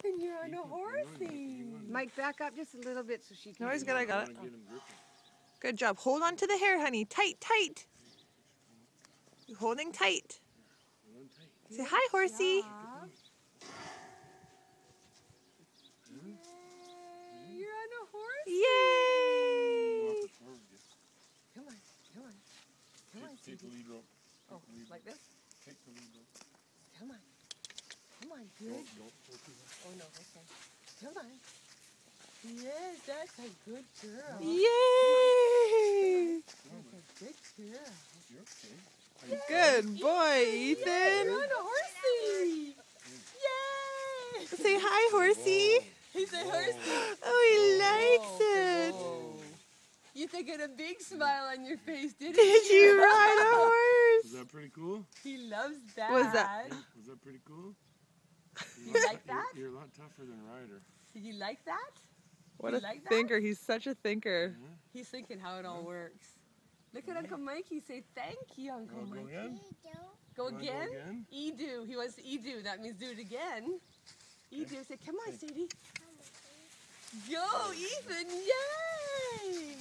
And you're on a horsey. Mike, back up just a little bit so she can. No, he's good. I got it. Good job. Hold on to the hair, honey. Tight, tight. You're holding tight. Say hi, horsey. You're on a horse. Yay! Come on, come on. Come on, Take the lead rope. Oh, like this? Take the lead rope. Come on. Come on, good. Don't pull too hard. Oh, no, okay. Come on. Yes, that's a good girl. Yay! That's a good girl. You're okay. Good boy, Ethan. You're on a horsey. Yay! Say hi, horsey. He's a horsey. Oh, he likes it. Oh. You think it a big smile on your face, didn't Did you? you ride a Was horse? that pretty cool? He loves that. Was that- Was that pretty cool? You like that? You're a lot tougher than Ryder. Did you like that? What You a like that? thinker. He's such a thinker. He's thinking how it all works. Look at Uncle Mikey say thank you, Uncle You wanna go Mikey. again? Go You wanna again? Go again? E-do. He wants to E-do. That means do it again. E-do. Say, come on, Sadie. Go, Ethan. Yay!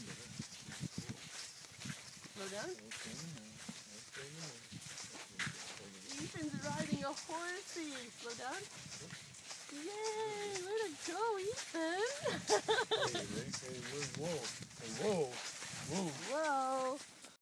Slow down. Ethan's riding a horsey. Slow down. Yay! Way to go, Ethan. Hey, whoa. Hey, whoa. Whoa.